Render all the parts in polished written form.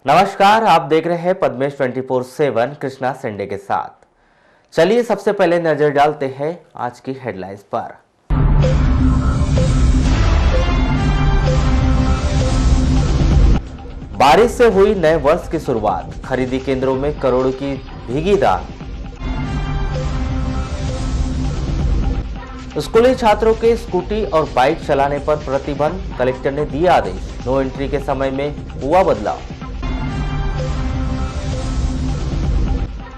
नमस्कार, आप देख रहे हैं पद्मेश 24/7 कृष्णा संडे के साथ। चलिए सबसे पहले नजर डालते हैं आज की हेडलाइंस पर। बारिश से हुई नए वर्ष की शुरुआत, खरीदी केंद्रों में करोड़ों की भीगी दाल। स्कूली छात्रों के स्कूटी और बाइक चलाने पर प्रतिबंध, कलेक्टर ने दिया आदेश। नो एंट्री के समय में हुआ बदलाव।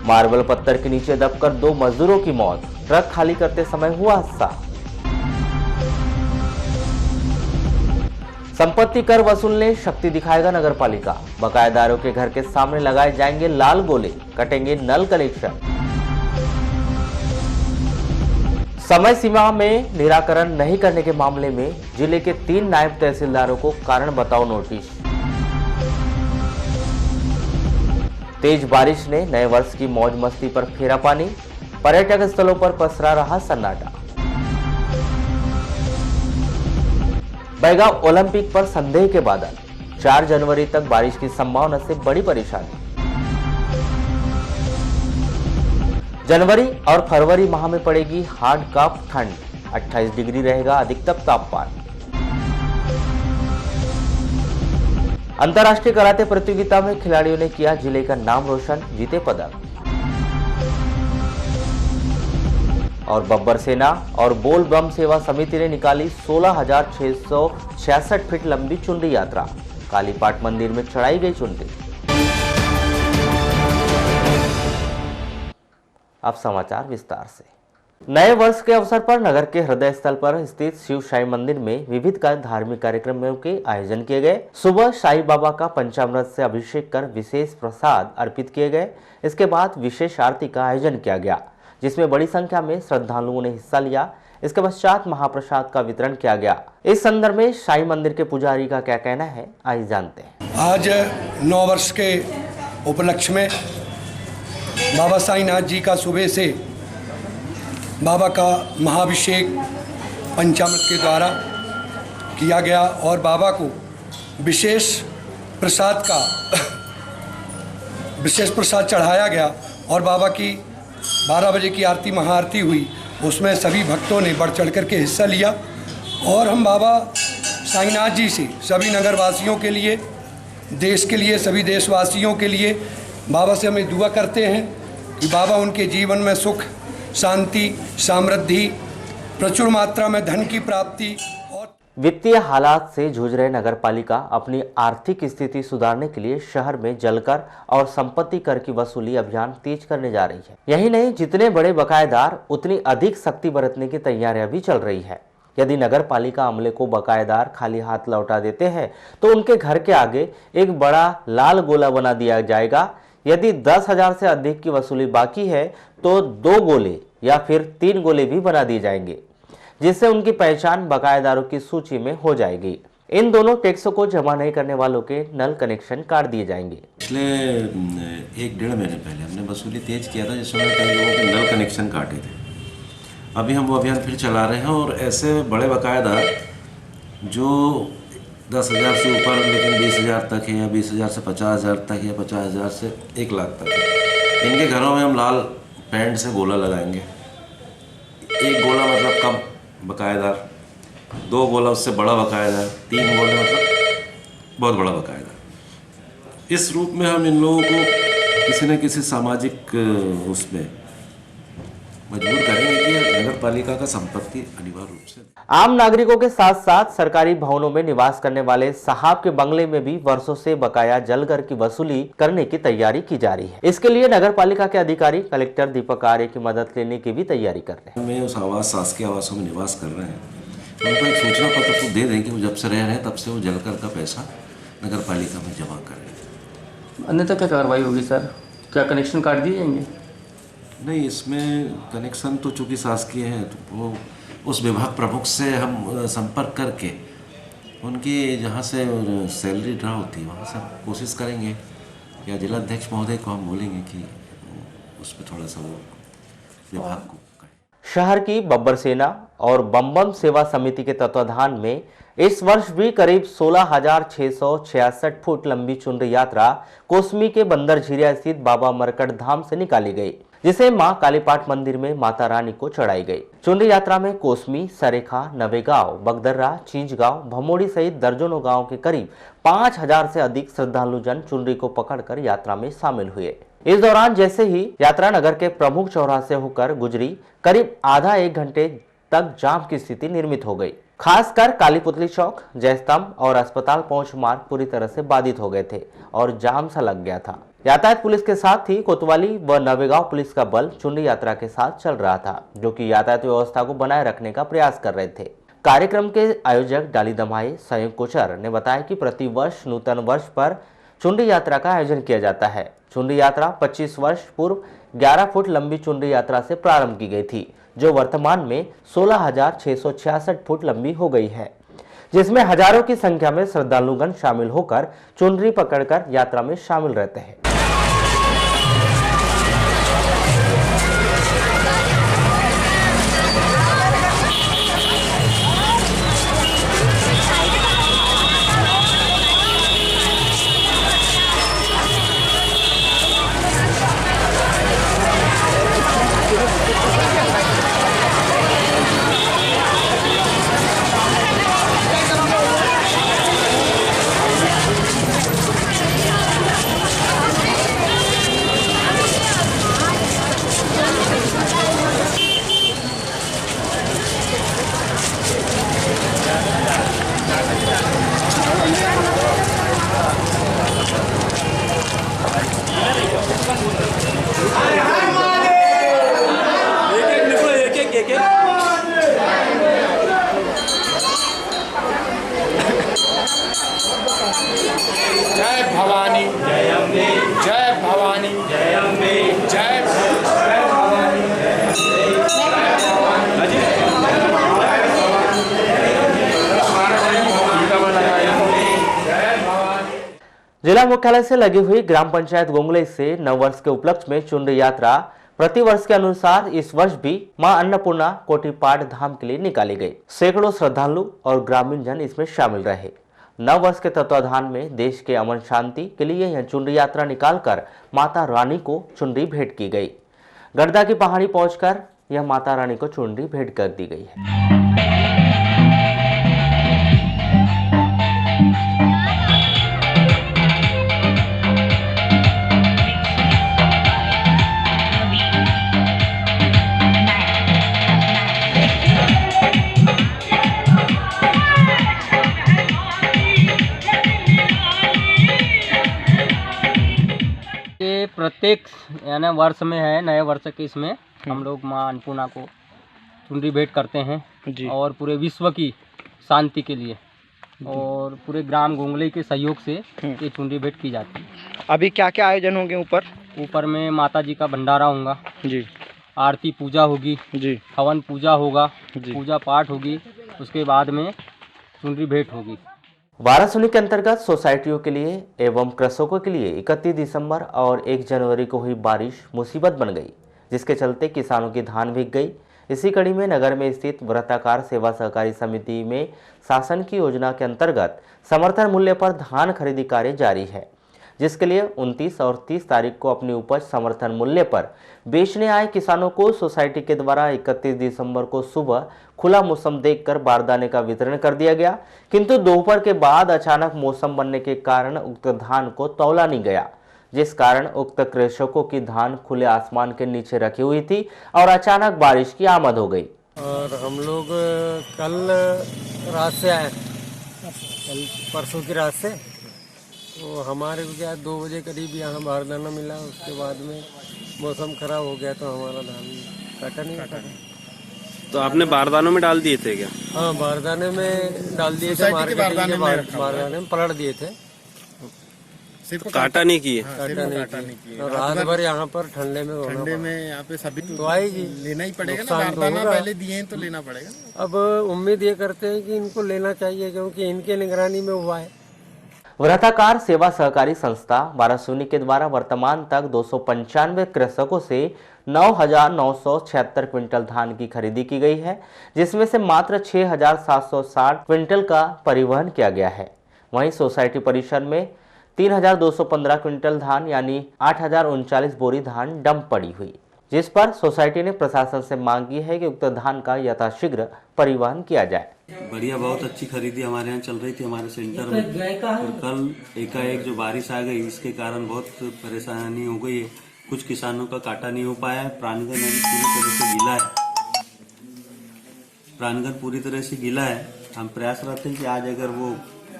मार्बल पत्थर के नीचे दबकर 2 मजदूरों की मौत, ट्रक खाली करते समय हुआ हादसा। संपत्ति कर वसूलने शक्ति दिखाएगा नगरपालिका, बकायेदारों के घर के सामने लगाए जाएंगे लाल गोले, कटेंगे नल कनेक्शन। समय सीमा में निराकरण नहीं करने के मामले में जिले के 3 नायब तहसीलदारों को कारण बताओ नोटिस। तेज बारिश ने नए वर्ष की मौज मस्ती पर फेरा पानी, पर्यटक स्थलों पर पसरा रहा सन्नाटा। बैगा ओलंपिक पर संदेह के बादल, 4 जनवरी तक बारिश की संभावना से बड़ी परेशानी। जनवरी और फरवरी माह में पड़ेगी हार्ड कप ठंड, 28 डिग्री रहेगा अधिकतम तापमान। अंतर्राष्ट्रीय कराटे प्रतियोगिता में खिलाड़ियों ने किया जिले का नाम रोशन, जीते पदक। और बब्बर सेना और बोल बम सेवा समिति ने निकाली 16,666 फीट लंबी चुनरी यात्रा, कालीपाट मंदिर में चढ़ाई गई चुनरी। अब समाचार विस्तार से। नए वर्ष के अवसर पर नगर के हृदय स्थल पर स्थित शिव साई मंदिर में विविध धार्मिक कार्यक्रमों के आयोजन किए गए। सुबह साई बाबा का पंचामृत से अभिषेक कर विशेष प्रसाद अर्पित किए गए। इसके बाद विशेष आरती का आयोजन किया गया, जिसमें बड़ी संख्या में श्रद्धालुओं ने हिस्सा लिया। इसके पश्चात महाप्रसाद का वितरण किया गया। इस संदर्भ में साई मंदिर के पुजारी का क्या कहना है, आइए जानते हैं। आज 9 वर्ष के उपलक्ष्य में बाबा साईनाथ जी का सुबह से बाबा का महाभिषेक पंचामृत के द्वारा किया गया और बाबा को विशेष प्रसाद चढ़ाया गया और बाबा की 12 बजे की आरती महाआरती हुई। उसमें सभी भक्तों ने बढ़ चढ़ कर के हिस्सा लिया और हम बाबा साईनाथ जी से सभी नगरवासियों के लिए, देश के लिए, सभी देशवासियों के लिए बाबा से हमें दुआ करते हैं कि बाबा उनके जीवन में सुख, शांति, समृद्धि, प्रचुर मात्रा में धन की प्राप्ति। और वित्तीय हालात से जूझ रहे नगरपालिका अपनी आर्थिक स्थिति सुधारने के लिए शहर में जलकर और संपत्ति कर की वसूली अभियान तेज करने जा रही है। यही नहीं, जितने बड़े बकायेदार उतनी अधिक सख्ती बरतने की तैयारियां भी चल रही है। यदि नगरपालिका अमले को बकायेदार खाली हाथ लौटा देते हैं तो उनके घर के आगे एक बड़ा लाल गोला बना दिया जाएगा। यदि 10,000 से अधिक की वसूली बाकी है तो 2 गोले या फिर 3 गोले भी बना दिए जाएंगे, जिससे उनकी पहचान बकायेदारों की सूची में हो जाएगी। इन दोनों टैक्स को जमा नहीं करने वालों के नल कनेक्शन काट दिए जाएंगे। पिछले 1-1.5 महीने पहले हमने वसूली तेज किया था, जिसमें कई लोगों के नल कनेक्शन काटे थे। अभी हम वो अभियान फिर चला रहे हैं और ऐसे बड़े बकायेदार जो 10,000 से ऊपर लेकिन 20,000 तक है या 20,000 से 50,000 तक या 50,000 से 1 लाख तक है, इनके घरों में हम लाल पेंट से गोला लगाएंगे। 1 गोला मतलब कम बकायेदार, 2 गोला उससे बड़ा बकायेदार, 3 गोले मतलब बहुत बड़ा बकायेदार। इस रूप में हम इन लोगों को किसी न किसी सामाजिक उसमें मजबूर करेंगे कि नगर पालिका का संपत्ति अनिवार्य रूप से। आम नागरिकों के साथ साथ सरकारी भवनों में निवास करने वाले साहब के बंगले में भी वर्षों से बकाया जलकर की वसूली करने की तैयारी की जा रही है। इसके लिए नगर पालिका के अधिकारी कलेक्टर दीपक आर्य की मदद लेने की भी तैयारी कर रहे हैं। में उस शासकीय आवासों में निवास कर रहे हैं, उनको एक सूचना पत्र तो दे दें कि वो जब से रह रहे हैं तब से वो जलकर का पैसा नगर पालिका में जमा करें। अन्यथा क्या कार्रवाई होगी सर? क्या कनेक्शन काट दिए जाएंगे? नहीं, इसमें कनेक्शन तो चूँकि शासकीय है तो वो उस विभाग प्रमुख से हम संपर्क करके उनकी जहाँ से सैलरी ड्रा होती है वहाँ से हम कोशिश करेंगे, या जिलाध्यक्ष महोदय को हम बोलेंगे कि उस पर थोड़ा सा वो विभाग को। शहर की बब्बर सेना और बम सेवा समिति के तत्वाधान में इस वर्ष भी करीब 16,666 फुट लंबी चुनरी यात्रा कोसमी के बंदर झीरिया स्थित बाबा मरकट धाम से निकाली गई, जिसे मां कालीपाट मंदिर में माता रानी को चढ़ाई गई। चुनरी यात्रा में कोसमी, सरेखा, नवेगांव, बगदर्रा, चींचगांव, भमोड़ी सहित दर्जनों गांव के करीब 5,000 से अधिक श्रद्धालु जन चुनरी को पकड़कर यात्रा में शामिल हुए। इस दौरान जैसे ही यात्रा नगर के प्रमुख चौराहे से होकर गुजरी, करीब आधा एक घंटे तक जाम की स्थिति निर्मित हो गई। खासकर कालीपुतली चौक, जयस्तंभ और अस्पताल पहुंच मार्ग पूरी तरह से बाधित हो गए थे और जाम सा लग गया था। यातायात पुलिस के साथ ही कोतवाली व नवेगांव पुलिस का बल चुनरी यात्रा के साथ चल रहा था, जो कि यातायात व्यवस्था को बनाए रखने का प्रयास कर रहे थे। कार्यक्रम के आयोजक डाली दमाई संयुक्त कोचर ने बताया कि प्रति वर्ष नूतन वर्ष पर चुनरी यात्रा का आयोजन किया जाता है। चुनरी यात्रा 25 वर्ष पूर्व 11 फुट लंबी चुनरी यात्रा से प्रारंभ की गई थी, जो वर्तमान में 16,666 फुट लंबी हो गई है, जिसमें हजारों की संख्या में श्रद्धालुगण शामिल होकर चुनरी पकड़कर यात्रा में शामिल रहते हैं। जय भवानी जय अम्बे, जय भवानी जय अम्बे, जय भवानी जिला मुख्यालय से लगी हुई ग्राम पंचायत गोंगले से नववर्ष के उपलक्ष्य में चुनरी यात्रा प्रतिवर्ष के अनुसार इस वर्ष भी मां अन्नपूर्णा कोटिपाट धाम के लिए निकाली गई। सैकड़ों श्रद्धालु और ग्रामीण जन इसमें शामिल रहे। नव वर्ष के तत्वाधान में देश के अमन शांति के लिए यह चुनरी यात्रा निकालकर माता रानी को चुनरी भेंट की गई। गड़दा की पहाड़ी पहुंचकर यह माता रानी को चुनरी भेंट कर दी गई है। प्रत्येक यानी वर्ष में है, नए वर्ष के इसमें हम लोग माँ अन्नपूर्णा को चुनरी भेंट करते हैं जी। और पूरे विश्व की शांति के लिए और पूरे ग्राम गोंगले के सहयोग से ये चुनरी भेंट की जाती है। अभी क्या क्या आयोजन होंगे? ऊपर में माता जी का भंडारा होगा जी, आरती पूजा होगी जी, हवन पूजा होगा, पूजा पाठ होगी, उसके बाद में चुनरी भेंट होगी। वाराणसी के अंतर्गत सोसाइटियों के लिए एवं कृषकों के लिए 31 दिसंबर और 1 जनवरी को हुई बारिश मुसीबत बन गई, जिसके चलते किसानों की धान भीग गई। इसी कड़ी में नगर में स्थित व्रताकार सेवा सहकारी समिति में शासन की योजना के अंतर्गत समर्थन मूल्य पर धान खरीदी कार्य जारी है, जिसके लिए 29 और 30 तारीख को अपनी उपज समर्थन मूल्य पर बेचने आए किसानों को सोसाइटी के द्वारा 31 दिसंबर को सुबह खुला मौसम देखकर बारदाने का वितरण कर दिया गया, किंतु दोपहर के बाद अचानक मौसम बनने के कारण उक्त धान को तौला नहीं गया, जिस कारण उक्त कृषकों की धान खुले आसमान के नीचे रखी हुई थी और अचानक बारिश की आमद हो गई। और हम लोग कल रात से आए, कल परसों की रात से, तो हमारे को क्या 2 बजे करीब यहाँ बारदाना मिला। उसके बाद में मौसम खराब हो गया तो हमारा धान कटा नहीं कटा। तो आपने बारदानों में डाल दिए थे क्या? हाँ, बारदाने में डाल दिए थे, बारदाने में पलट दिए थे, तो काटा नहीं किए? काटा नहीं किए। तो रात भर यहाँ पर ठंडे में यहाँ पे सभी तो आएगी, लेना ही पड़ेगा ना, बारदाना पहले दिए हैं तो लेना पड़ेगा। अब उम्मीद ये करते हैं कि इनको लेना चाहिए, क्योंकि इनके निगरानी में हुआ है। वृत्ताकार सेवा सहकारी संस्था बारासूनी के द्वारा वर्तमान तक 295 कृषकों से 9,976 क्विंटल धान की खरीदी की गई है, जिसमें से मात्र 6,760 क्विंटल का परिवहन किया गया है। वहीं सोसाइटी परिसर में 3,215 क्विंटल धान यानी 8,039 बोरी धान डंप पड़ी हुई, जिस पर सोसाइटी ने प्रशासन से मांग की है कि उक्त धान का यथाशीघ्र परिवहन किया जाए। बढ़िया, बहुत अच्छी खरीदी हमारे यहाँ चल रही थी हमारे सेंटर में। और कल एकाएक जो बारिश आ गई, इसके कारण बहुत परेशानी हो गई है। कुछ किसानों का काटा नहीं हो पाया है। प्राणगण अभी पूरी तरह से गीला है। प्राणगण पूरी तरह से गीला है। हम प्रयासरत हैं कि आज अगर वो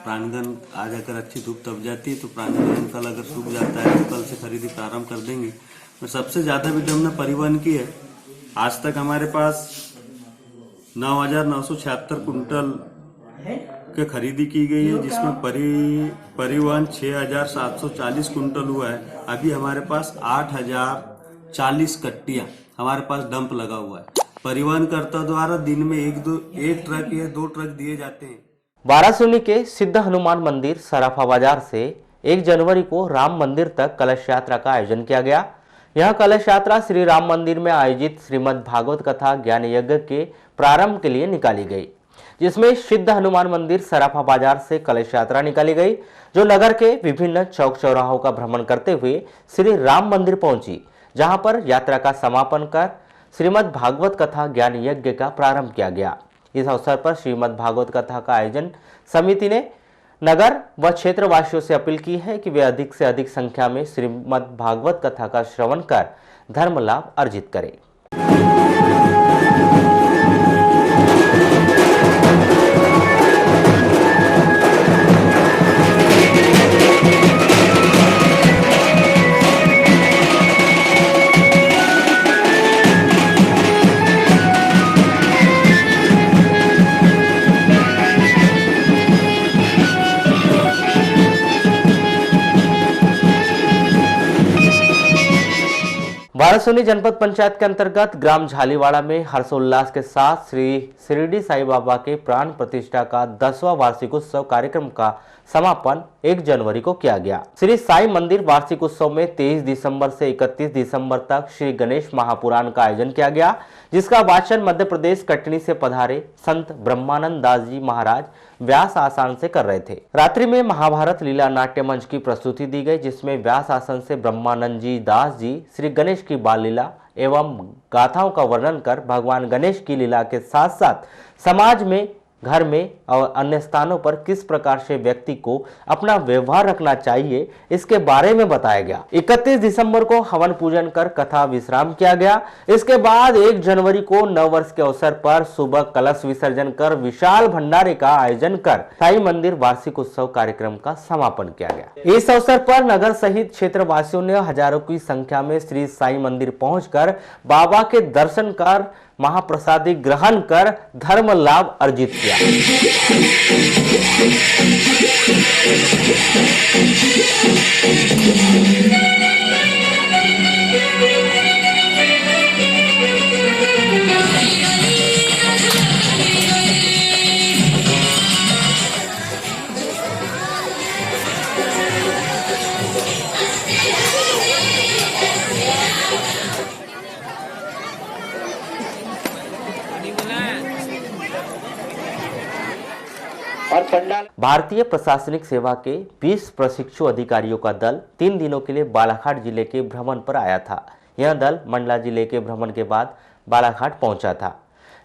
प्राणगण आज अगर अच्छी धूप तप जाती है तो प्राणगण कल अगर सूख जाता है तो कल से खरीदी प्रारंभ कर देंगे। और सबसे ज्यादा भी हमने परिवहन की है। आज तक हमारे पास 9,976 कुंटल के खरीदी की गई है, जिसमें परिवहन 6,740 कुंटल हुआ है। अभी हमारे पास 8,040 कट्टियां हमारे पास डंप लगा हुआ है। परिवहनकर्ता द्वारा दिन में एक ट्रक या 2 ट्रक दिए जाते हैं। बारासूनी के सिद्ध हनुमान मंदिर सराफा बाजार से 1 जनवरी को राम मंदिर तक कलश यात्रा का आयोजन किया गया। यह कलश यात्रा श्री राम मंदिर में आयोजित श्रीमद् भागवत कथा ज्ञान यज्ञ के प्रारंभ के लिए निकाली गई, जिसमें सिद्ध हनुमान मंदिर सराफा बाजार से कलश यात्रा निकाली गई, जो नगर के विभिन्न चौक चौराहों का भ्रमण करते हुए श्री राम मंदिर पहुंची, जहां पर यात्रा का समापन कर श्रीमद् भागवत कथा ज्ञान यज्ञ का प्रारंभ किया गया। इस अवसर पर श्रीमद् भागवत कथा का आयोजन समिति ने नगर व क्षेत्रवासियों से अपील की है कि वे अधिक से अधिक संख्या में श्रीमद् भागवत कथा का श्रवण कर धर्म लाभ अर्जित करें। बारासूनी जनपद पंचायत के अंतर्गत ग्राम झालीवाड़ा में हर्षोल्लास के साथ श्री शिरडी साई बाबा के प्राण प्रतिष्ठा का 10वां वार्षिक उत्सव कार्यक्रम का समापन 1 जनवरी को किया गया। श्री साई मंदिर वार्षिक उत्सव में 23 दिसंबर से 31 दिसंबर तक श्री गणेश महापुराण का आयोजन किया गया, जिसका वाचन मध्य प्रदेश कटनी से पधारे संत ब्रह्मानंद दास जी महाराज व्यास आसन से कर रहे थे। रात्रि में महाभारत लीला नाट्य मंच की प्रस्तुति दी गई, जिसमें व्यास आसन से ब्रह्मानंद जी दास जी श्री गणेश की बाल लीला एवं गाथाओं का वर्णन कर भगवान गणेश की लीला के साथ साथ समाज में, घर में और अन्य स्थानों पर किस प्रकार से व्यक्ति को अपना व्यवहार रखना चाहिए, इसके बारे में बताया गया। 31 दिसंबर को हवन पूजन कर कथा विश्राम किया गया। इसके बाद 1 जनवरी को नव वर्ष के अवसर पर सुबह कलश विसर्जन कर विशाल भंडारे का आयोजन कर साई मंदिर वार्षिक उत्सव कार्यक्रम का समापन किया गया। इस अवसर पर नगर सहित क्षेत्रवासियों ने हजारों की संख्या में श्री साई मंदिर पहुंचकर बाबा के दर्शन कर महाप्रसादी ग्रहण कर धर्म लाभ अर्जित किया। भारतीय प्रशासनिक सेवा के 20 प्रशिक्षु अधिकारियों का दल 3 दिनों के लिए बालाघाट जिले के भ्रमण पर आया था। यह दल मंडला जिले के भ्रमण के बाद बालाघाट पहुंचा था।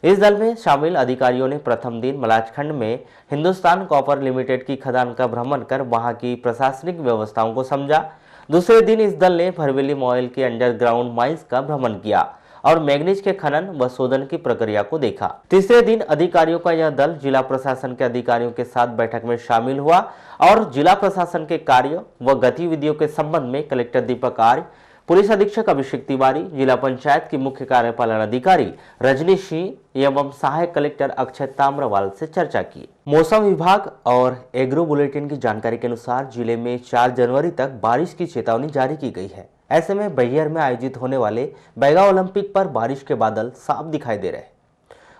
इस दल में शामिल अधिकारियों ने प्रथम दिन मलाजखंड में हिंदुस्तान कॉपर लिमिटेड की खदान का भ्रमण कर वहां की प्रशासनिक व्यवस्थाओं को समझा। दूसरे दिन इस दल ने भरवेली मॉयल के अंडरग्राउंड माइंस का भ्रमण किया और मैग्नीज के खनन व शोधन की प्रक्रिया को देखा। तीसरे दिन अधिकारियों का यह दल जिला प्रशासन के अधिकारियों के साथ बैठक में शामिल हुआ और जिला प्रशासन के कार्य व गतिविधियों के संबंध में कलेक्टर दीपक आर्य, पुलिस अधीक्षक अभिषेक तिवारी, जिला पंचायत की मुख्य कार्यपालन अधिकारी रजनी सिंह एवं सहायक कलेक्टर अक्षय ताम्रवाल से चर्चा की। मौसम विभाग और एग्रो बुलेटिन की जानकारी के अनुसार जिले में 4 जनवरी तक बारिश की चेतावनी जारी की गई है। ऐसे में बैहर में आयोजित होने वाले बैगा ओलंपिक पर बारिश के बादल साफ दिखाई दे रहे हैं।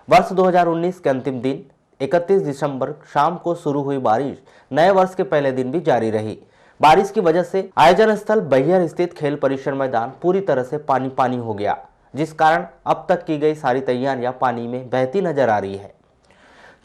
वर्ष 2019 के अंतिम दिन 31 दिसंबर शाम को शुरू हुई बारिश नए वर्ष के पहले दिन भी जारी रही। बारिश की वजह से आयोजन स्थल बैहर स्थित खेल परिसर मैदान पूरी तरह से पानी पानी हो गया, जिस कारण अब तक की गई सारी तैयारियां पानी में बहती नजर आ रही है।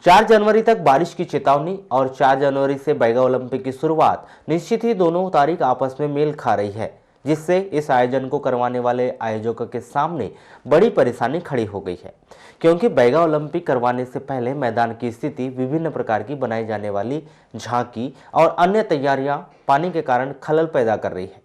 4 जनवरी तक बारिश की चेतावनी और 4 जनवरी से बैगा ओलंपिक की शुरुआत निश्चित ही दोनों तारीख आपस में मेल खा रही है, जिससे इस आयोजन को करवाने वाले आयोजकों के सामने बड़ी परेशानी खड़ी हो गई है, क्योंकि बैगा ओलंपिक करवाने से पहले मैदान की स्थिति विभिन्न प्रकार की बनाई जाने वाली झांकी और अन्य तैयारियां पानी के कारण खलल पैदा कर रही है।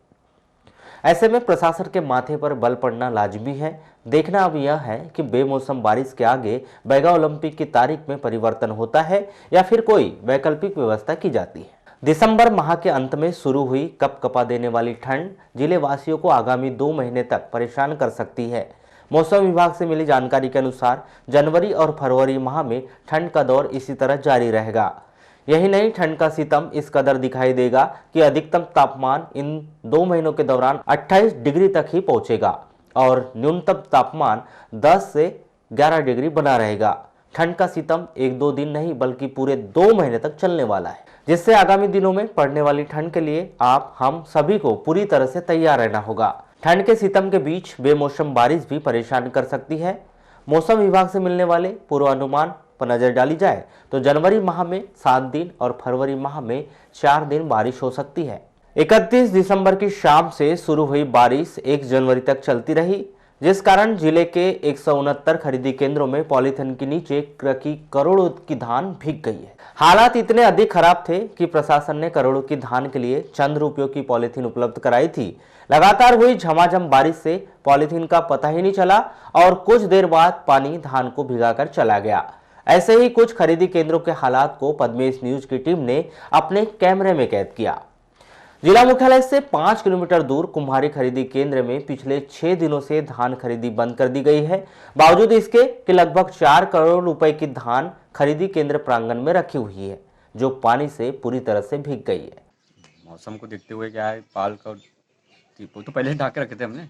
ऐसे में प्रशासन के माथे पर बल पड़ना लाजमी है। देखना अब यह है कि बेमौसम बारिश के आगे बैगा ओलंपिक की तारीख में परिवर्तन होता है या फिर कोई वैकल्पिक व्यवस्था की जाती है। दिसंबर माह के अंत में शुरू हुई कपकपा देने वाली ठंड जिले वासियों को आगामी 2 महीने तक परेशान कर सकती है। मौसम विभाग से मिली जानकारी के अनुसार जनवरी और फरवरी माह में ठंड का दौर इसी तरह जारी रहेगा। यही नहीं, ठंड का सितम इस कदर दिखाई देगा कि अधिकतम तापमान इन 2 महीनों के दौरान 28 डिग्री तक ही पहुंचेगा और न्यूनतम तापमान 10 से 11 डिग्री बना रहेगा। ठंड का सितम 1-2 दिन नहीं बल्कि पूरे 2 महीने तक चलने वाला है, जिससे आगामी दिनों में पड़ने वाली ठंड के लिए हम सभी को पूरी तरह से तैयार रहना होगा। ठंड के सितम के बीच बेमौसम बारिश भी परेशान कर सकती है। मौसम विभाग से मिलने वाले पूर्वानुमान पर नजर डाली जाए तो जनवरी माह में 7 दिन और फरवरी माह में 4 दिन बारिश हो सकती है। 31 दिसंबर की शाम से शुरू हुई बारिश 1 जनवरी तक चलती रही, जिस कारण जिले के 169 खरीदी केंद्रों में पॉलीथिन के नीचे रखी करोड़ों की धान भीग गई है। हालात इतने अधिक खराब थे कि प्रशासन ने करोड़ों की धान के लिए चंद रुपयों की पॉलीथिन उपलब्ध कराई थी। लगातार हुई झमाझम बारिश से पॉलीथिन का पता ही नहीं चला और कुछ देर बाद पानी धान को भिगाकर चला गया। ऐसे ही कुछ खरीदी केंद्रों के हालात को पद्मेश न्यूज की टीम ने अपने कैमरे में कैद किया। जिला मुख्यालय से 5 किलोमीटर दूर कुम्हारी खरीदी केंद्र में पिछले 6 दिनों से धान खरीदी बंद कर दी गई है। बावजूद इसके कि लगभग 4 करोड़ रुपए की धान खरीदी केंद्र प्रांगण में रखी हुई है, जो पानी से पूरी तरह से भीग गई है। मौसम को देखते हुए क्या है, पाल का टीपो तो पहले ढाके रखे थे हमने।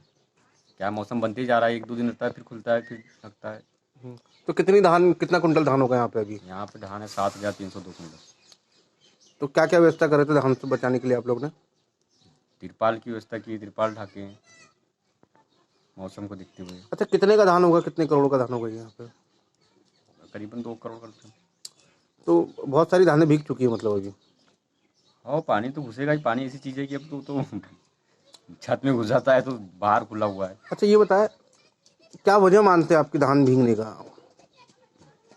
क्या मौसम बनते ही जा रहा है, 1-2 दिन रहता है, फिर खुलता है, फिर लगता है। तो कितना कुंटल धान होगा यहाँ पे अभी? यहाँ पे धान है 7,302 कुंटल। तो क्या क्या व्यवस्था कर रहे थे धान से बचाने के लिए आप लोग ने? तिरपाल की व्यवस्था की, तिरपाल ढाके मौसम को देखते हुए। अच्छा, कितने का धान होगा, कितने करोड़ का धान होगा यहाँ पे? करीबन 2 करोड़ का। तो बहुत सारी धानें भीग चुकी है मतलब अभी। हाँ, पानी तो घुसेगा ही। पानी ऐसी चीज़ है कि अब तो छत में घुस जाता है तो बाहर खुला हुआ है। अच्छा, ये बताए क्या वजह मानते हैं आपकी धान भीगने का?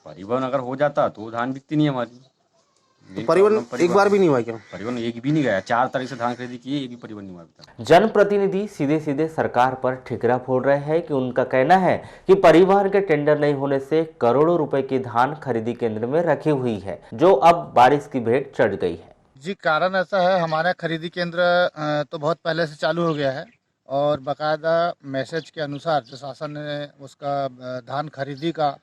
परिवहन अगर हो जाता तो धान बिकती नहीं हमारी। तो परिवहन एक बार भी नहीं हुआ क्या? परिवहन एक भी नहीं गया। 4 तारीख से धान खरीदी की, एक भी परिवहन नहीं हुआ। जनप्रतिनिधि सीधे सीधे सरकार पर ठिकरा फोड़ रहे हैं कि उनका कहना है कि परिवहन के टेंडर नहीं होने से करोड़ों रुपए की धान खरीदी केंद्र में रखी हुई है, जो अब बारिश की भेंट चढ़ गई है। जी, कारण ऐसा है, हमारा खरीदी केंद्र तो बहुत पहले से चालू हो गया है और बाकायदा मैसेज के अनुसार जो शासन ने उसका धान खरीदी का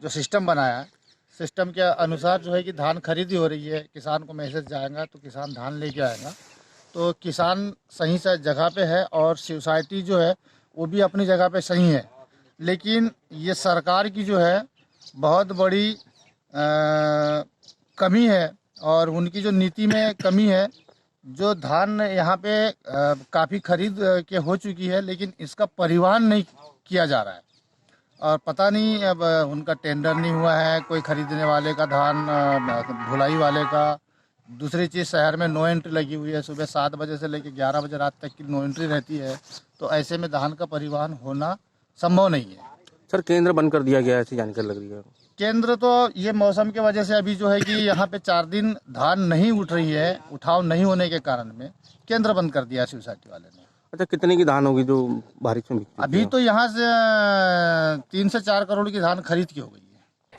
जो सिस्टम बनाया है, सिस्टम के अनुसार जो है कि धान खरीदी हो रही है। किसान को मैसेज जाएगा तो किसान धान लेके आएगा, तो किसान सही से जगह पे है और सोसाइटी जो है वो भी अपनी जगह पे सही है। लेकिन ये सरकार की जो है बहुत बड़ी कमी है और उनकी जो नीति में कमी है। जो धान यहाँ पे काफ़ी खरीद के हो चुकी है, लेकिन इसका परिवहन नहीं किया जा रहा है और पता नहीं अब उनका टेंडर नहीं हुआ है। कोई खरीदने वाले का धान, ढुलाई वाले का। दूसरी चीज़, शहर में नो एंट्री लगी हुई है। सुबह 7 बजे से लेकर 11 बजे रात तक की नो एंट्री रहती है, तो ऐसे में धान का परिवहन होना संभव नहीं है। सर, केंद्र बंद कर दिया गया, ऐसी जानकारी लग रही है। केंद्र तो ये मौसम की वजह से अभी जो है कि यहाँ पे 4 दिन धान नहीं उठ रही है, उठाव नहीं होने के कारण में केंद्र बंद कर दिया सोसाइटी वाले ने। अच्छा, कितने की धान होगी जो बारिश में बिकती है? अभी तो यहाँ से 3 से 4 करोड़ की धान खरीद की हो गई है।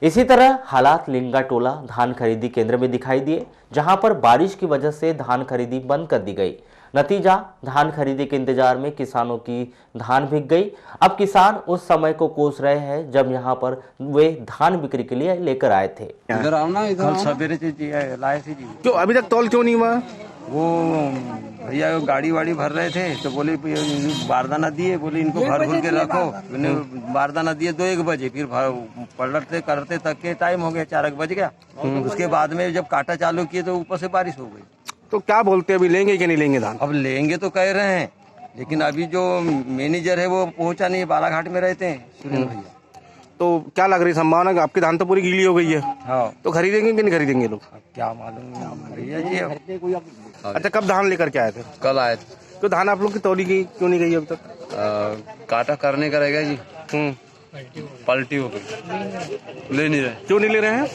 इसी तरह हालात लिंगा टोला धान खरीदी केंद्र में दिखाई दिए, जहां पर बारिश की वजह से धान खरीदी बंद कर दी गई। नतीजा, धान खरीदी के इंतजार में किसानों की धान भीग गई। अब किसान उस समय को कोस रहे हैं जब यहां पर वे धान बिक्री के लिए लेकर आए थे। इधर आओ ना, इधर सवेरे लाए थे जी। क्यों अभी तक तौल क्यों नहीं हुआ? वो भैया गाड़ी वाड़ी भर रहे थे तो बोले बारदाना दिए, बोले इनको भर भर के रखो। मैंने बारदाना दिए 2-1 बजे, फिर पलटते करते तक के टाइम हो गया 4 बज गया। उसके बाद में जब काटा चालू किए तो ऊपर से बारिश हो गई। तो क्या बोलते हैं अभी, लेंगे कि नहीं लेंगे धान? अब लेंगे तो कह रहे हैं, लेकिन अभी जो मैनेजर है वो पहुंचा नहीं, बालाघाट में रहते हैं सुरेंद्र भैया। तो क्या लग रही संभावना कि आपकी धान तो पूरी गीली हो गई है? हाँ, तो खरीदेंगे कि नहीं खरीदेंगे लोग? अब क्या मालूम भैया जी। अच्छा, कब धान लेकर के आए थे? कल आए थे। तो धान आप लोग की तौली की क्यों नहीं गई अभी तक? काटा करने का रहेगा जी, पलटी हो गई, ले नहीं रहे। क्यों नहीं ले रहे हैं?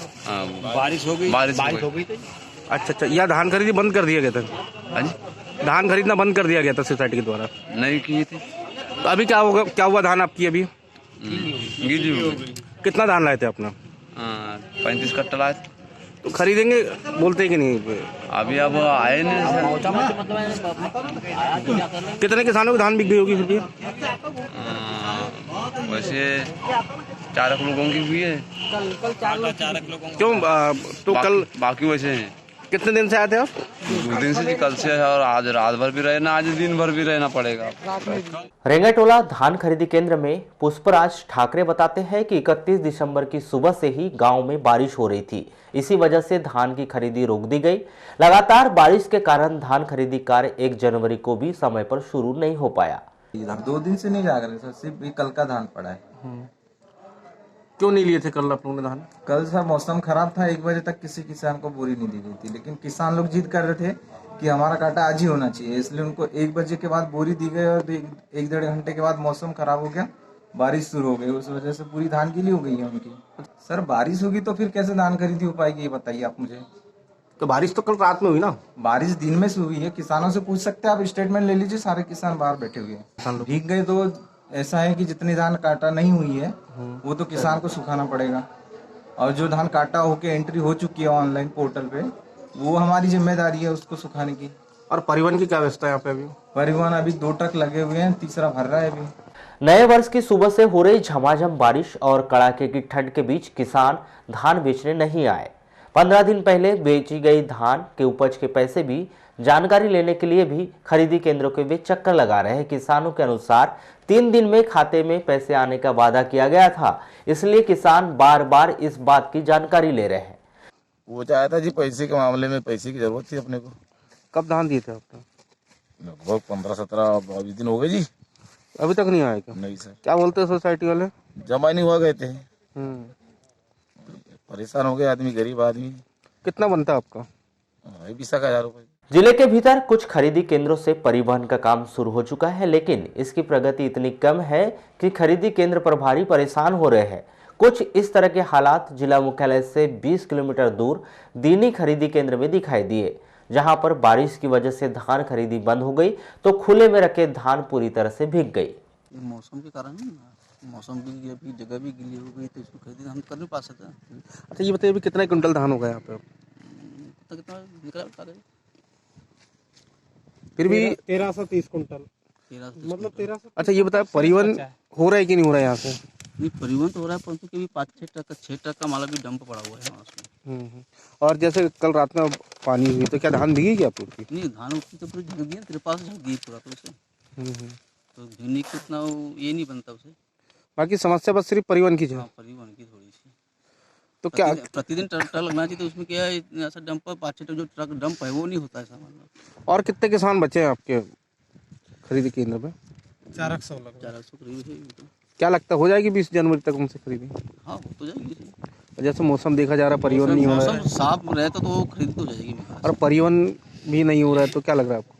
बारिश हो गई, बारिश हो गई। अच्छा, या धान खरीदी बंद कर दिया गया था? हाँ जी, धान खरीदना बंद कर दिया गया था सोसाइटी के द्वारा? नहीं किए थे। तो अभी क्या होगा, क्या हुआ धान आपकी अभी? गीली हो गई। कितना धान लाए थे अपना? 35 कट्टा लाए थे। तो खरीदेंगे बोलते कि नहीं? अभी अब आए नहीं। कितने किसानों की धान बिक गई होगी फिर भी? वैसे 4 लोगों की हुई है। क्यों? तो कल बाकी वैसे हैं। कितने दिन से आए थे आप? 2 दिन से जी, कल से है। और आज रात भर भी रहना, आज दिन भर भी रहना पड़ेगा। रेंगाटोला धान खरीदी केंद्र में पुष्पराज ठाकरे बताते हैं कि 31 दिसंबर की सुबह से ही गांव में बारिश हो रही थी। इसी वजह से धान की खरीदी रोक दी गई। लगातार बारिश के कारण धान खरीदी कार्य 1 जनवरी को भी समय पर शुरू नहीं हो पाया। 2 दिन से नहीं जाग रहे सर, सिर्फ कल का धान पड़ा है। क्यों नहीं लिए थे कल आप लोगों ने धान? कल सर मौसम खराब था, 1 बजे तक किसी किसान को बोरी नहीं दी गई थी, लेकिन किसान लोग जिद कर रहे थे कि हमारा काटा आज ही होना चाहिए, इसलिए उनको 1 बजे के बाद बोरी दी गई। और 1-1.5 घंटे के बाद मौसम खराब हो गया, बारिश शुरू हो गई, उस वजह से पूरी धान गीली हो गई है उनकी। सर बारिश होगी तो फिर कैसे धान खरीदी हो पाएगी, ये बताइए आप मुझे। तो बारिश तो कल रात में हुई ना? बारिश दिन में से हुई है, किसानों से पूछ सकते हैं आप, स्टेटमेंट ले लीजिए, सारे किसान बाहर बैठे हुए हैं। भीग गए तो ऐसा है कि जितनी धान काटा नहीं हुई है वो तो किसान को सुखाना पड़ेगा, और जो धान काटा होके एंट्री हो चुकी है ऑनलाइन पोर्टल पे, वो हमारी जिम्मेदारी है उसको सुखाने की। और परिवहन की क्या व्यवस्था है यहाँ पे अभी? परिवहन अभी 2 ट्रक लगे हुए हैं, तीसरा भर रहा है अभी। नए वर्ष की सुबह से हो रही झमाझम बारिश और कड़ाके की ठंड के बीच किसान धान बेचने नहीं आए। 15 दिन पहले बेची गई धान के उपज के पैसे भी जानकारी लेने के लिए भी खरीदी केंद्रों के वे चक्कर लगा रहे हैं। किसानों के अनुसार 3 दिन में खाते में पैसे आने का वादा किया गया था, इसलिए किसान बार बार इस बात की जानकारी ले रहे हैं। वो चाहता था जी, पैसे के मामले में पैसे की जरूरत थी अपने को। कब धान दिए थे आपने? लगभग 15-17 दिन हो गए जी, अभी तक नहीं आए क्या? नहीं सर। क्या बोलते हैं सोसाइटी वाले? जमा नहीं हुआ गए थे, परेशान हो गए आदमी, गरीब आदमी। कितना बनता है आपका? 20,000 रुपये। जिले के भीतर कुछ खरीदी केंद्रों से परिवहन का काम शुरू हो चुका है, लेकिन इसकी प्रगति इतनी कम है कि खरीदी केंद्र प्रभारी परेशान हो रहे हैं। कुछ इस तरह के हालात जिला मुख्यालय से 20 किलोमीटर दूर दीनी खरीदी केंद्र में दिखाई दिए, जहां पर बारिश की वजह से धान खरीदी बंद हो गई तो खुले में रखे धान पूरी तरह से भीग गई। मौसम के कारण मौसम भी अभी जगह भी गीली हो गई तो इसको खरीदी हम कर नहीं पा सकते। अच्छा, ये बताइए अभी कितना क्विंटल धान होगा यहाँ पे? कितना निकला फिर भी 1330 कुंटल, मतलब 1300। अच्छा, ये बताया परिवहन हो रहा है कि नहीं हो रहा है यहाँ से? नहीं, परिवहन तो हो रहा है, परंतु कभी 6 ट्रक का माल भी डंप पड़ा हुआ है उसमें। और जैसे कल रात में पानी हुई तो क्या धान भीगी क्या पूरी? नहीं, धान उसकी तो पूरी झक दी, तेरे पास झक दी पूरा तो उसे, तो भीगने को इतना ये नहीं बनता उसे। बाकी समस्या बस सिर्फ परिवहन की है। परिवहन की थोड़ी सी। तो क्या प्रतिदिन ट्रक लगना चाहिए, तो उसमें क्या है, ऐसा डंप 5-6 ट्रक जो ट्रक डंप है वो नहीं होता है सामान। और कितने किसान बचे हैं आपके खरीदी केंद्र पे? 400 करीब है। क्या लगता हो जाएगी 20 जनवरी तक उनसे खरीदी? हाँ, हो तो जाएगी। जैसे मौसम देखा जा रहा है, परिवहन नहीं हो रहा है। मौसम साफ रहता तो खरीदी तो जाएगी। और परिवहन भी नहीं हो रहा है तो क्या लग रहा है आपको?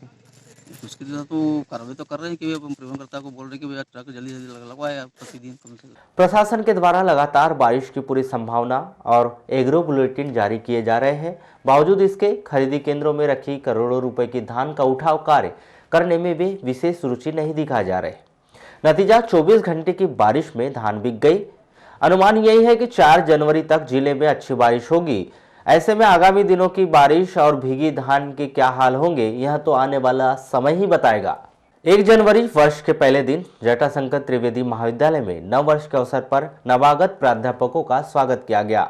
उसके लिए तो कार्रवाई तो कर रहे हैं कि परिवहनकर्ता को बोल रहे हैं कि भैया ट्रक जल्दी जल्दी लगवाए प्रतिदिन कम से कम। प्रशासन के द्वारा लगातार बारिश की पूरी संभावना और एग्रो बुलेटिन जारी किए जा रहे हैं। बावजूद इसके खरीदी केंद्रों में रखी करोड़ों रुपए की धान का उठाव कार्य करने में भी विशेष रुचि नहीं दिखाई जा रहे। नतीजा 24 घंटे की बारिश में धान बिक गई। अनुमान यही है कि 4 जनवरी तक जिले में अच्छी बारिश होगी। ऐसे में आगामी दिनों की बारिश और भीगी धान के क्या हाल होंगे, यह तो आने वाला समय ही बताएगा। 1 जनवरी वर्ष के पहले दिन जटाशंकर त्रिवेदी महाविद्यालय में नव वर्ष के अवसर पर नवागत प्राध्यापकों का स्वागत किया गया।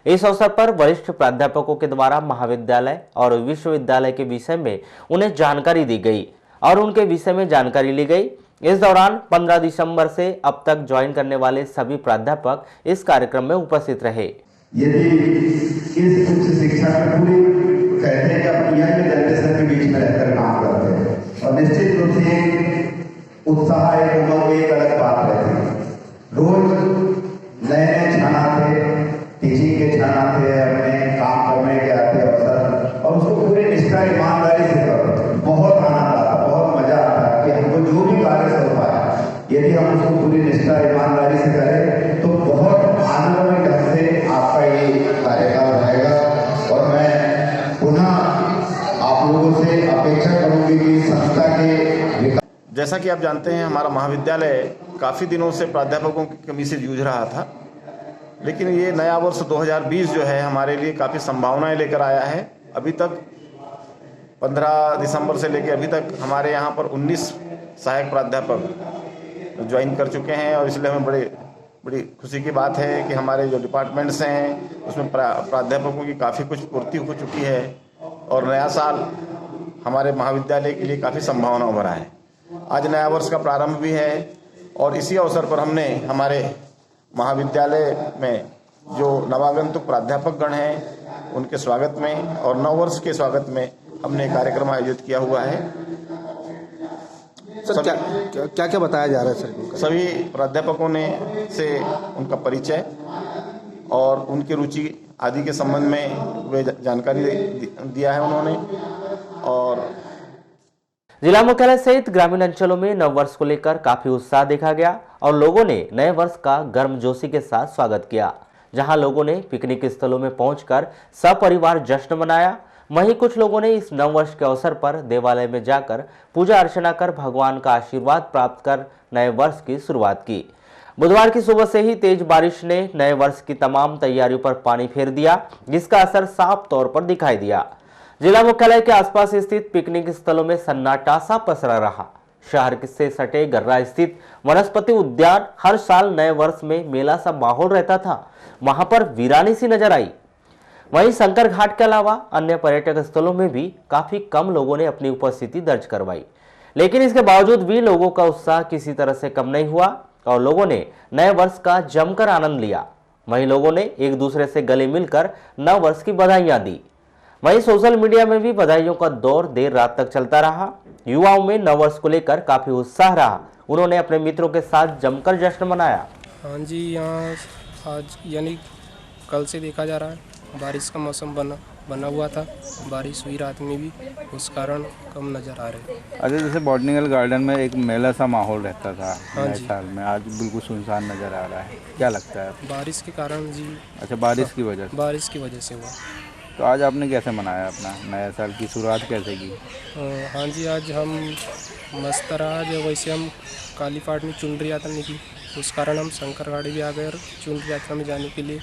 इस अवसर पर वरिष्ठ प्राध्यापकों के द्वारा महाविद्यालय और विश्वविद्यालय के विषय में उन्हें जानकारी दी गई और उनके विषय में जानकारी ली गई। इस दौरान 15 दिसंबर से अब तक ज्वाइन करने वाले सभी प्राध्यापक इस कार्यक्रम में उपस्थित रहे। यदि इस उच्च शिक्षा में पूरी कहते हैं कि अपनी यंग जनरेशन के बीच में रहकर काम करते हैं और निश्चित रूप से उत्साह एक उमंग एक अलग बात रहती है। रोज नए नए छाना थे, टीचिंग के छाना थे, अपने काम करने के आते अवसर और उसको पूरी निष्ठा ईमानदारी से करो। बहुत आनंद आता, बहुत मजा आता कि हमको जो भी कार्य सौंपा है यदि हम उसको पूरी निष्ठा ईमानदारी से करें तो बहुत आनंदमय ढंग से आपका ये कार्यकाल रहेगा। और मैं पुनः आप लोगों से अपेक्षा करूंगी कि संस्था के जैसा कि आप जानते हैं हमारा महाविद्यालय काफ़ी दिनों से प्राध्यापकों की कमी से जूझ रहा था, लेकिन ये नया वर्ष 2020 जो है हमारे लिए काफ़ी संभावनाएं लेकर आया है। अभी तक 15 दिसंबर से लेकर अभी तक हमारे यहाँ पर 19 सहायक प्राध्यापक ज्वाइन कर चुके हैं और इसलिए हमें बड़ी खुशी की बात है कि हमारे जो डिपार्टमेंट्स हैं उसमें प्राध्यापकों की काफ़ी कुछ पूर्ति हो चुकी है और नया साल हमारे महाविद्यालय के लिए काफ़ी संभावना भरा है। आज नया वर्ष का प्रारंभ भी है और इसी अवसर पर हमने हमारे महाविद्यालय में जो नवागंतुक प्राध्यापक गण हैं उनके स्वागत में और नव वर्ष के स्वागत में हमने कार्यक्रम आयोजित किया हुआ है। सर क्या क्या बताया जा रहा है सर? सभी प्राध्यापकों ने से उनका परिचय और उनकी रुचि आदि के संबंध में वे जानकारी दिया है उन्होंने। और जिला मुख्यालय सहित ग्रामीण अंचलों में नव वर्ष को लेकर काफी उत्साह देखा गया और लोगों ने नए वर्ष का गर्मजोशी के साथ स्वागत किया। जहां लोगों ने पिकनिक स्थलों में पहुंचकर सपरिवार जश्न मनाया, वहीं कुछ लोगों ने इस नव वर्ष के अवसर पर देवालय में जाकर पूजा अर्चना कर भगवान का आशीर्वाद प्राप्त कर नए वर्ष की शुरुआत की। बुधवार की सुबह से ही तेज बारिश ने नए वर्ष की तमाम तैयारियों पर पानी फेर दिया, जिसका असर साफ तौर पर दिखाई दिया। जिला मुख्यालय के आसपास स्थित पिकनिक स्थलों में सन्नाटा सा पसरा रहा। शहर से सटे गर्रा स्थित वनस्पति उद्यान हर साल नए वर्ष में मेला सा माहौल रहता था, वहां पर वीरानी सी नजर आई। वहीं शंकर घाट के अलावा अन्य पर्यटक स्थलों में भी काफी कम लोगों ने अपनी उपस्थिति दर्ज करवाई, लेकिन इसके बावजूद भी लोगों का उत्साह किसी तरह से कम नहीं हुआ और लोगों ने नए वर्ष का जमकर आनंद लिया। वहीं लोगों ने एक दूसरे से गले मिलकर नव वर्ष की बधाइयां दी। वहीं सोशल मीडिया में भी बधाइयों का दौर देर रात तक चलता रहा। युवाओं में नव वर्ष को लेकर काफी उत्साह रहा। उन्होंने अपने मित्रों के साथ जमकर जश्न मनाया। हाँ जी, यहाँ आज यानी कल से देखा जा रहा है बारिश का मौसम बना हुआ था, बारिश हुई रात में भी, उस कारण कम नज़र आ रहे। अच्छा, जैसे बॉटनिकल गार्डन में एक मेला सा माहौल रहता था हाँ नए साल में, आज बिल्कुल सुनसान नज़र आ रहा है, क्या लगता है? बारिश के कारण जी। अच्छा, बारिश की वजह से? बारिश की वजह से हुआ। तो आज आपने कैसे मनाया अपना नया साल की शुरुआत कैसे की? हाँ जी, आज हम मस्त रहा। जो वैसे हम काली पाट में चुनरी यात्रा निकली, उस कारण हम शंकर घाटी भी आ गए और चुनरी यात्रा में जाने के लिए।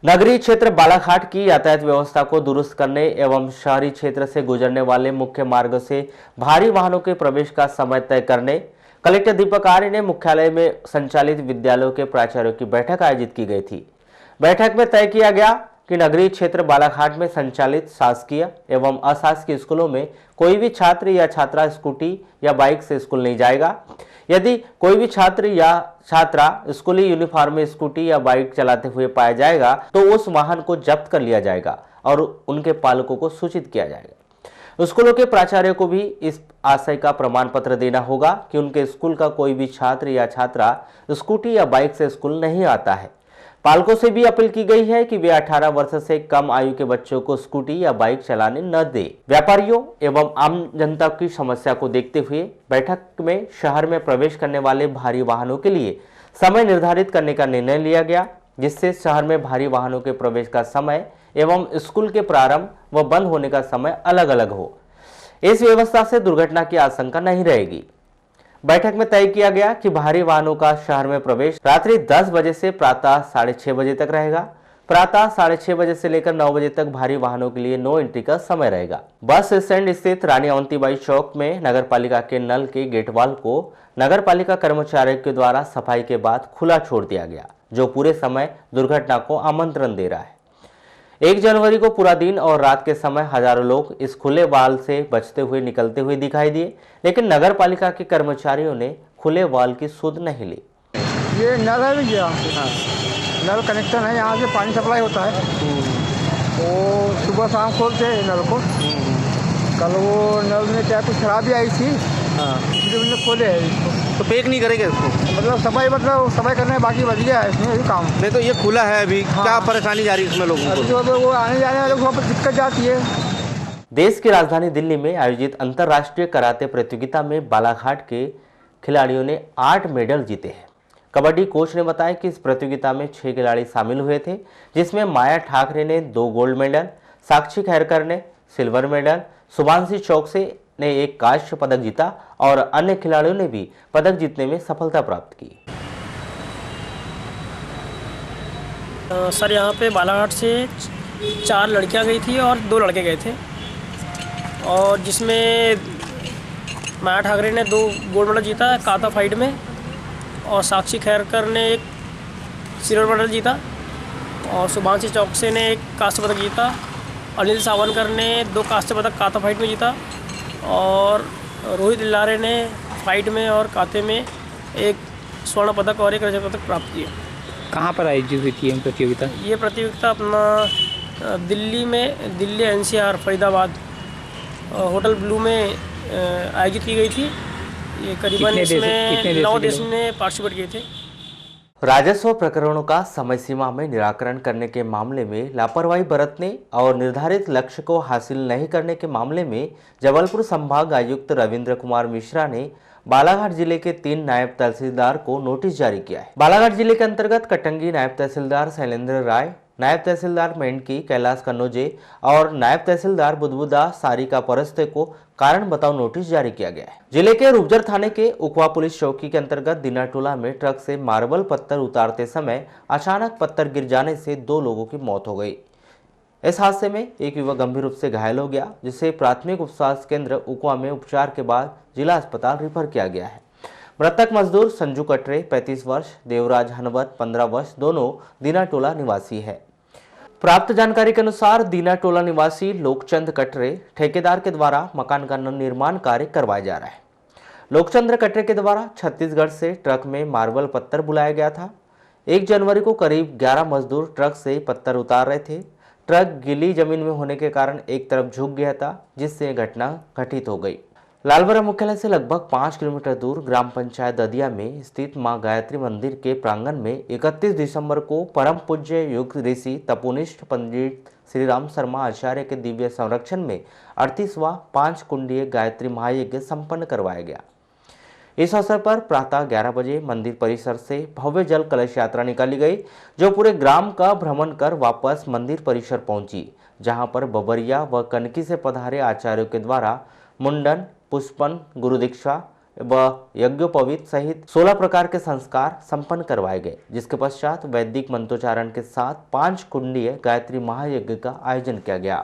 नगरीय क्षेत्र बालाघाट की यातायात व्यवस्था को दुरुस्त करने एवं शहरी क्षेत्र से गुजरने वाले मुख्य मार्ग से भारी वाहनों के प्रवेश का समय तय करने कलेक्टर दीपक आर्य ने मुख्यालय में संचालित विद्यालयों के प्राचार्यों की बैठक आयोजित की गई थी। बैठक में तय किया गया कि नगरीय क्षेत्र बालाघाट में संचालित शासकीय एवं अशासकीय स्कूलों में कोई भी छात्र या छात्रा स्कूटी या बाइक से स्कूल नहीं जाएगा। यदि कोई भी छात्र या छात्रा स्कूली यूनिफॉर्म में स्कूटी या बाइक चलाते हुए पाया जाएगा तो उस वाहन को जब्त कर लिया जाएगा और उनके पालकों को सूचित किया जाएगा। स्कूलों के प्राचार्य को भी इस आशय का प्रमाण पत्र देना होगा कि उनके स्कूल का कोई भी छात्र या छात्रा स्कूटी या बाइक से स्कूल नहीं आता है। पालकों से भी अपील की गई है कि वे 18 वर्ष से कम आयु के बच्चों को स्कूटी या बाइक चलाने न दें। व्यापारियों एवं आम जनता की समस्या को देखते हुए बैठक में शहर में प्रवेश करने वाले भारी वाहनों के लिए समय निर्धारित करने का निर्णय लिया गया, जिससे शहर में भारी वाहनों के प्रवेश का समय एवं स्कूल के प्रारंभ व बंद होने का समय अलग अलग हो। इस व्यवस्था से दुर्घटना की आशंका नहीं रहेगी। बैठक में तय किया गया कि भारी वाहनों का शहर में प्रवेश रात्रि 10 बजे से प्रातः 6:30 बजे तक रहेगा। प्रातः 6:30 बजे से लेकर 9 बजे तक भारी वाहनों के लिए नो एंट्री का समय रहेगा। बस स्टैंड स्थित रानी अवंतीबाई चौक में नगर पालिका के नल के गेट वाल को नगर पालिका कर्मचारियों के द्वारा सफाई के बाद खुला छोड़ दिया गया, जो पूरे समय दुर्घटना को आमंत्रण दे रहा है। 1 जनवरी को पूरा दिन और रात के समय हजारों लोग इस खुले बाल से बचते हुए निकलते हुए दिखाई दिए, लेकिन नगर पालिका के कर्मचारियों ने खुले बाल की सुध नहीं ली। ये नल है भैया, नल कनेक्शन है, यहाँ से पानी सप्लाई होता है। वो सुबह शाम खोलते हैं नल को। कल वो नल में क्या कुछ खराबी आई थी, इसलिए उन्होंने खोले है इसको। तो पैक नहीं करेंगे इसको? मतलब सफाई करने बाकी बच गया है इसमें अभी काम। नहीं तो ये खुला है अभी, क्या परेशानी जा रही है इसमें लोगों को? जो वो आने जाने वाले को दिक्कत जाती है। देश की राजधानी दिल्ली में आयोजित अंतर्राष्ट्रीय कराटे प्रतियोगिता में बालाघाट के खिलाड़ियों ने 8 मेडल जीते हैं। कबड्डी कोच ने बताया कि इस प्रतियोगिता में 6 खिलाड़ी शामिल हुए थे, जिसमें माया ठाकरे ने 2 गोल्ड मेडल, साक्षी खैरकर ने सिल्वर मेडल, शुभांशी चौकसे ने 1 कांस्य पदक जीता और अन्य खिलाड़ियों ने भी पदक जीतने में सफलता प्राप्त की। सर यहाँ पे बालाघाट से 4 लड़कियाँ गई थी और 2 लड़के गए थे, और जिसमें माया ठाकरे ने 2 गोल्ड मेडल जीता काता फाइट में, और साक्षी खैरकर ने 1 सिल्वर मेडल जीता, और शुभांशी चौकसे ने 1 कांस्य पदक जीता। अनिल सावनकर ने 2 कांस्य पदक काता फाइट में जीता, और रोहित इल्लारे ने फाइट में और काते में 1 स्वर्ण पदक और 1 रजत पदक प्राप्त किया। कहाँ पर आयोजित हुई थी प्रतियोगिता? ये प्रतियोगिता अपना Delhi NCR Faridabad hotel blue में आयोजित की गई थी। ये करीबन इसमें 9 देश ने पार्टिसिपेट किए थे। राजस्व प्रकरणों का समय सीमा में निराकरण करने के मामले में लापरवाही बरतने और निर्धारित लक्ष्य को हासिल नहीं करने के मामले में जबलपुर संभाग आयुक्त रविंद्र कुमार मिश्रा ने बालाघाट जिले के 3 नायब तहसीलदार को नोटिस जारी किया है। बालाघाट जिले के अंतर्गत कटंगी नायब तहसीलदार शैलेंद्र राय, नायब तहसीलदार मेंढकी कैलाश कन्नौजे और नायब तहसीलदार बुदबुदा सारिका परस्ते को कारण बताओ नोटिस जारी किया गया है। जिले के रूपजर थाने के उकवा पुलिस चौकी के अंतर्गत दिनाटोला में ट्रक से मार्बल पत्थर उतारते समय अचानक पत्थर गिर जाने से 2 लोगों की मौत हो गई। इस हादसे में एक युवक गंभीर रूप से घायल हो गया, जिसे प्राथमिक उपस्वास्थ्य केंद्र उकवा में उपचार के बाद जिला अस्पताल रेफर किया गया है। मृतक मजदूर संजू कटरे 35 वर्ष, देवराज हनवत 15 वर्ष, दोनों दीनाटोला निवासी है। प्राप्त जानकारी के अनुसार दीनाटोला निवासी लोकचंद कटरे ठेकेदार के द्वारा मकान का निर्माण कार्य करवाया जा रहा है। लोकचंद्र कटरे के द्वारा छत्तीसगढ़ से ट्रक में मार्बल पत्थर बुलाया गया था। 1 जनवरी को करीब 11 मजदूर ट्रक से पत्थर उतार रहे थे। ट्रक गीली जमीन में होने के कारण एक तरफ झुक गया था, जिससे घटना घटित हो गई। लालबरा मुख्यालय से लगभग 5 किलोमीटर दूर ग्राम पंचायत ददिया में स्थित मां गायत्री मंदिर के प्रांगण में 31 दिसंबर को परम पूज्य युग ऋषि तपोनिष्ठ पंडित श्री राम शर्मा आचार्य के दिव्य संरक्षण में 38वां 5 कुंडीय गायत्री महायज्ञ संपन्न करवाया गया। इस अवसर पर प्रातः 11 बजे मंदिर परिसर से भव्य जल कलश यात्रा निकाली गई, जो पूरे ग्राम का भ्रमण कर वापस मंदिर परिसर पहुंची, जहां पर बबरिया व कनकी से पधारे आचार्यों के द्वारा मुंडन, पुष्पन, गुरु दीक्षा व यज्ञोपवीत सहित 16 प्रकार के संस्कार संपन्न करवाए गए, जिसके पश्चात वैदिक मंत्रोच्चारण के साथ 5 कुंडीय गायत्री महायज्ञ का आयोजन किया गया,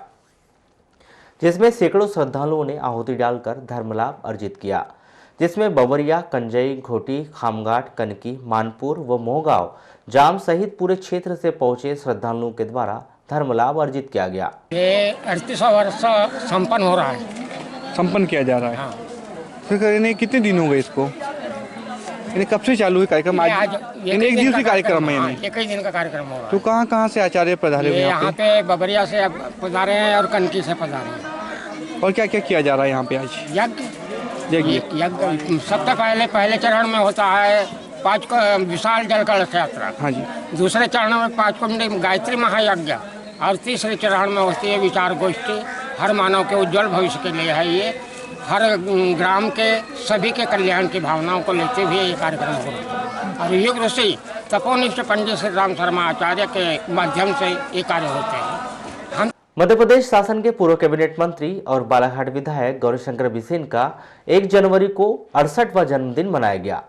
जिसमें सैकड़ों श्रद्धालुओं ने आहुति डालकर धर्म लाभ अर्जित किया, जिसमें बबरिया, कंजई, घोटी, खामघाट, कनकी, मानपुर व मोहगांव, जाम सहित पूरे क्षेत्र से पहुंचे श्रद्धालुओं के द्वारा धर्म लाभ अर्जित किया गया। ये 38वां वर्ष संपन्न हो रहा है, संपन्न किया जा रहा है। हाँ। फिर इन्हें कितने दिन हो गए इसको? इन्हें कब से चालू है कार्यक्रम? आज एक दिवसीय कार्यक्रम है। एक ही दिन का कार्यक्रम हो रहा है। तो कहाँ से आचार्य पधारे हुए? यहाँ पे बबरिया से पधारे हैं और कनकी से पधारे हैं। और क्या क्या किया जा रहा है यहाँ पे आज? यज्ञ सबसे पहले चरण में होता है 5 विशाल जल कलश यात्रा। हाँ जी। दूसरे चरण में 5 कुंडी गायत्री महायज्ञ, और तीसरे चरण में होती है विचार गोष्ठी। हर मानव के उज्जवल भविष्य के लिए है ये। हर ग्राम के सभी के कल्याण की भावनाओं को लेते हुए ये कार्यक्रम हो रहा है, और युग ऋषि तपोनिष्ठ पंडित श्री राम शर्मा आचार्य के माध्यम से ये कार्य होते हैं। मध्य प्रदेश शासन के पूर्व कैबिनेट मंत्री और बालाघाट विधायक गौरीशंकर बिसेन का 1 जनवरी को 68वां जन्मदिन मनाया गया।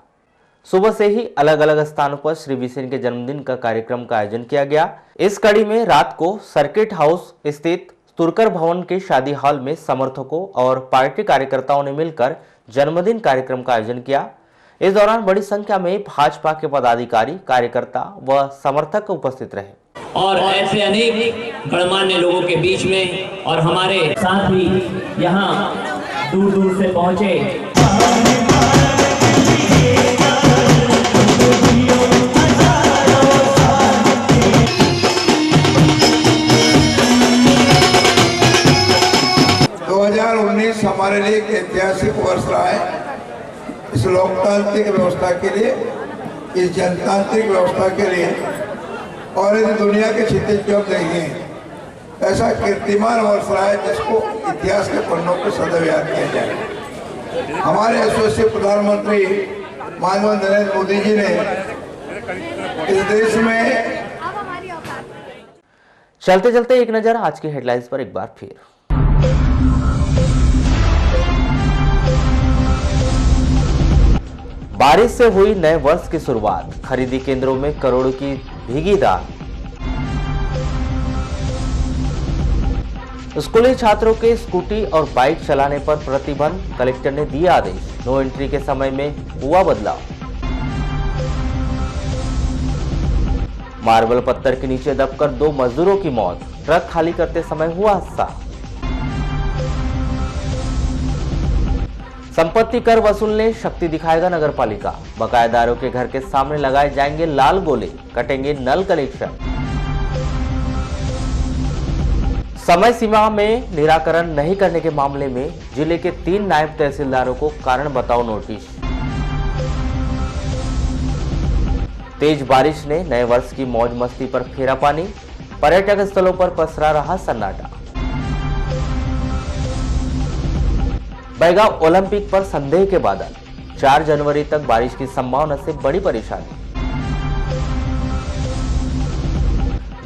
सुबह से ही अलग अलग स्थानों पर श्री बिसेन के जन्मदिन का कार्यक्रम का आयोजन किया गया। इस कड़ी में रात को सर्किट हाउस स्थित तुर्कर भवन के शादी हॉल में समर्थकों और पार्टी कार्यकर्ताओं ने मिलकर जन्मदिन कार्यक्रम का आयोजन किया। इस दौरान बड़ी संख्या में भाजपा के पदाधिकारी, कार्यकर्ता व समर्थक उपस्थित रहे। और ऐसे अनेक गणमान्य लोगों के बीच में और हमारे साथ ही यहाँ दूर दूर से पहुंचे हमारे लिए एक ऐतिहासिक वर्ष रहा है। इस लोकतांत्रिक व्यवस्था के लिए, इस जनतांत्रिक व्यवस्था के लिए और इस दुनिया के क्षितिज पे हम देखें ऐसा कीर्तिमान वर्ष रहा है जिसको इतिहास के पन्नों पर सदैव याद किया जाए। हमारे यशस्वी प्रधानमंत्री माननीय नरेंद्र मोदी जी ने इस देश में चलते चलते एक नजर आज की हेडलाइंस पर एक बार फिर। बारिश से हुई नए वर्ष की शुरुआत, खरीदी केंद्रों में करोड़ों की भीगी दाल। स्कूली छात्रों के स्कूटी और बाइक चलाने पर प्रतिबंध, कलेक्टर ने दिया आदेश। नो एंट्री के समय में हुआ बदलाव। मार्बल पत्थर के नीचे दबकर 2 मजदूरों की मौत, ट्रक खाली करते समय हुआ हादसा। संपत्ति कर वसूलने शक्ति दिखाएगा नगर पालिका, बकायेदारों के घर के सामने लगाए जाएंगे लाल गोले, कटेंगे नल कनेक्शन। समय सीमा में निराकरण नहीं करने के मामले में जिले के 3 नायब तहसीलदारों को कारण बताओ नोटिस। तेज बारिश ने नए वर्ष की मौज मस्ती पर फेरा पानी, पर्यटक स्थलों पर पसरा रहा सन्नाटा। बैगा ओलंपिक पर संदेह के बादल, 4 जनवरी तक बारिश की संभावना से बड़ी परेशानी।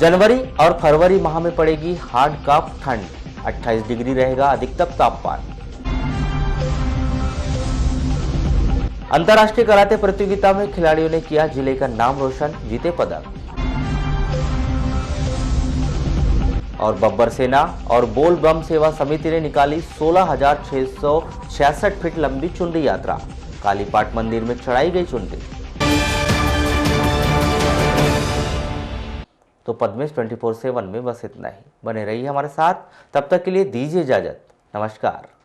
जनवरी और फरवरी माह में पड़ेगी हार्ड काफ ठंड, 28 डिग्री रहेगा अधिकतम तापमान। अंतर्राष्ट्रीय कराटे प्रतियोगिता में खिलाड़ियों ने किया जिले का नाम रोशन, जीते पदक। और बब्बर सेना और बोल बम सेवा समिति ने निकाली 16,666 फीट लंबी चुनरी यात्रा, कालीपाट मंदिर में चढ़ाई गई चुनरी। तो पद्मेश 24/7 में बस इतना ही। बने रहिए हमारे साथ, तब तक के लिए दीजिए इजाजत। नमस्कार।